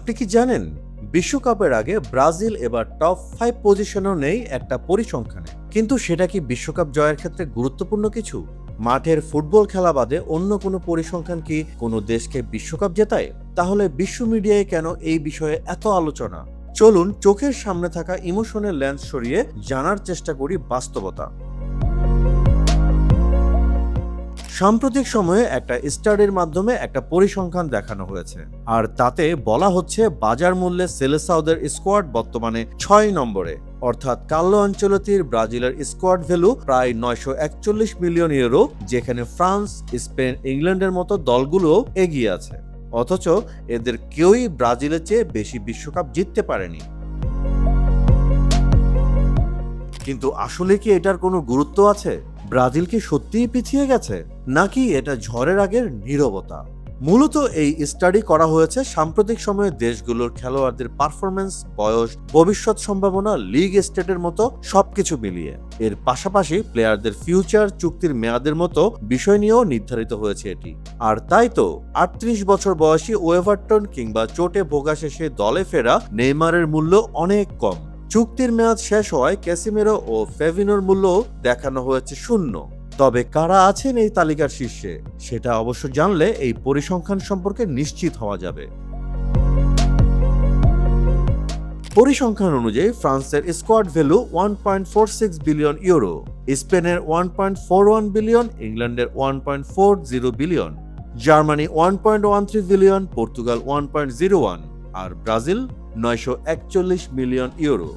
আপনি কি জানেন বিশ্বকাপের আগে ব্রাজিল এবার টপ 5 পজিশনেও নেই একটা পরিসংখ্যানে, কিন্তু সেটা কি বিশ্বকাপ জয়ের ক্ষেত্রে গুরুত্বপূর্ণ কিছু? মাঠের ফুটবল খেলা বাদে অন্য কোনো পরিসংখ্যান কি কোনো দেশকে বিশ্বকাপ জেতায়? তাহলে বিশ্ব মিডিয়ায় কেন এই বিষয়ে এত আলোচনা? চলুন চোখের সামনে থাকা ইমোশনের লেন্স সরিয়ে জানার চেষ্টা করি বাস্তবতা। সাম্প্রতিক সময়ে একটা স্টাডির মাধ্যমে একটা পরিসংখ্যান দেখানো হয়েছে, আর তাতে বলা হচ্ছে বাজার মূল্যে সেলেসাওদের স্কোয়াড বর্তমানে 6 নম্বরে, অর্থাৎ কার্লো আনচেলত্তির ব্রাজিলের স্কোয়াড ভ্যালু প্রায় 941 মিলিয়ন ইউরো, যেখানে ফ্রান্স, স্পেন, ইংল্যান্ডের মতো দলগুলো এগিয়ে আছে। অথচ এদের কেউই ব্রাজিলের চেয়ে বেশি বিশ্বকাপ জিততে পারেনি। কিন্তু আসলে কি এটার কোনো গুরুত্ব আছে? ব্রাজিল কি সত্যিই পিছিয়ে গেছে, নাকি এটা ঝড়ের আগের নীরবতা? মূলত এই স্টাডি করা হয়েছে সাম্প্রতিক সময়ে দেশগুলোর খেলোয়াড়দের পারফরমেন্স, বয়স, ভবিষ্যৎ সম্ভাবনা, লিগ স্টেটের মতো সবকিছু মিলিয়ে। এর পাশাপাশি প্লেয়ারদের ফিউচার, চুক্তির মেয়াদের মতো বিষয় নিয়েও নির্ধারিত হয়েছে এটি। আর তাই তো 38 বছর বয়সী এভারটন কিংবা চোটে ভোগা শেষে দলে ফেরা নেইমারের মূল্য অনেক কম। চুক্তির মেয়াদ শেষ হওয়ায় ক্যাসিমেরো ও ফেভিনোর মূল্য দেখানো হয়েছে 0। তবে কারা আছেন এই তালিকার শীর্ষে সেটা অবশ্য জানলে এই পরিসংখ্যান সম্পর্কে নিশ্চিত হওয়া যাবে। পরিসংখ্যান অনুযায়ী ফ্রান্সের স্কোয়াড ভ্যালু 1.46 বিলিয়ন ইউরো, স্পেনের 1.41 বিলিয়ন, ইংল্যান্ডের 1.40 বিলিয়ন, জার্মানি 1.13 বিলিয়ন, পর্তুগাল 1.01 আর ব্রাজিল 941 মিলিয়ন ইউরো।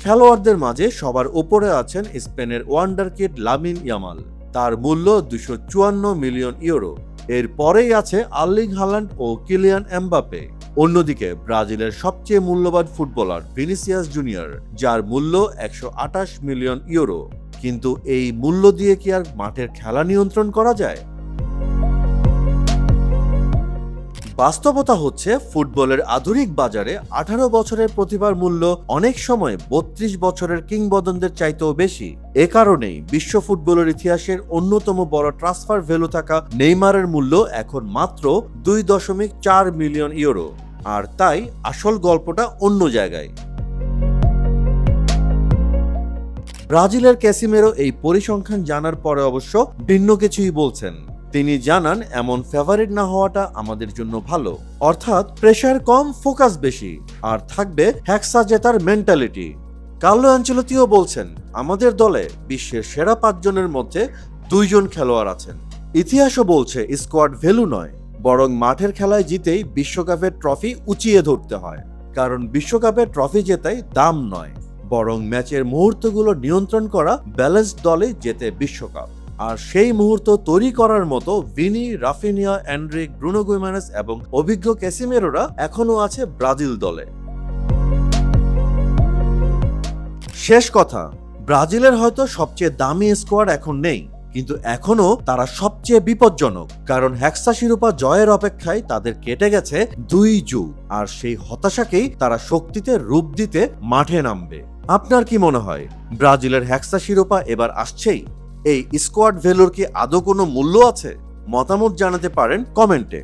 খেলোয়াড়দের মাঝে সবার উপরে আছেন স্পেনের ওয়ান্ডারকিড লামিন ইয়ামাল, তার মূল্য 254 মিলিয়ন ইউরো। এর পরেই আছে আর্লিং হাল্যান্ড ও কিলিয়ান এমবাপে। অন্যদিকে ব্রাজিলের সবচেয়ে মূল্যবান ফুটবলার ভিনিসিয়াস জুনিয়র, যার মূল্য 128 মিলিয়ন ইউরো। কিন্তু এই মূল্য দিয়ে কি আর মাঠের খেলা নিয়ন্ত্রণ করা যায়? বাস্তবতা হচ্ছে ফুটবলের আধুনিক বাজারে 18 বছরের প্রতিভার মূল্য অনেক সময় 32 বছরের কিংবদন্তিদের চাইতেও বেশি। এ কারণেই বিশ্ব ফুটবলের ইতিহাসের অন্যতম বড় ট্রান্সফার ভ্যালু থাকা নেইমারের মূল্য এখন মাত্র 2.4 মিলিয়ন ইউরো। আর তাই আসল গল্পটা অন্য জায়গায়। ব্রাজিলের ক্যাসিমেরো এই পরিসংখ্যান জানার পরে অবশ্য ভিন্ন কিছুই বলছেন। তিনি জানান, এমন ফেভারিট না হওয়াটা আমাদের জন্য ভালো, অর্থাৎ প্রেসার কম, ফোকাস বেশি, আর থাকবে হেক্সা জেতার মেন্টালিটি। কার্লো আনচেলত্তিও বলছেন, আমাদের দলে বিশ্বের সেরা 5 জনের মধ্যে 2 জন খেলোয়াড় আছেন। ইতিহাসও বলছে স্কোয়াড ভ্যালু নয়, বরং মাঠের খেলায় জিতেই বিশ্বকাপের ট্রফি উঁচিয়ে ধরতে হয়। কারণ বিশ্বকাপের ট্রফি জেতাই দাম নয়, বরং ম্যাচের মুহূর্তগুলো নিয়ন্ত্রণ করা ব্যালেন্সড দলে জেতে বিশ্বকাপ। আর সেই মুহূর্ত তৈরি করার মতো Vini, Raphinha, Endrick, Bruno Guimaraes এবং অভিজ্ঞ ক্যাসিমেরোরা এখনো আছে ব্রাজিল দলে। শেষ কথা, ব্রাজিলের হয়তো সবচেয়ে দামি স্কোয়াড এখন নেই, কিন্তু এখনো তারা সবচেয়ে বিপজ্জনক। কারণ হেক্সা শিরোপা জয়ের অপেক্ষায় তাদের কেটে গেছে 2 যুগ, আর সেই হতাশাকেই তারা শক্তিতে রূপ দিতে মাঠে নামবে। আপনার কি মনে হয়, ব্রাজিলের হেক্সা শিরোপা এবার আসছেই? এই স্কোয়াড ভ্যালুর কি আদৌ কোনো মূল্য আছে? মতামত জানাতে পারেন কমেন্টে।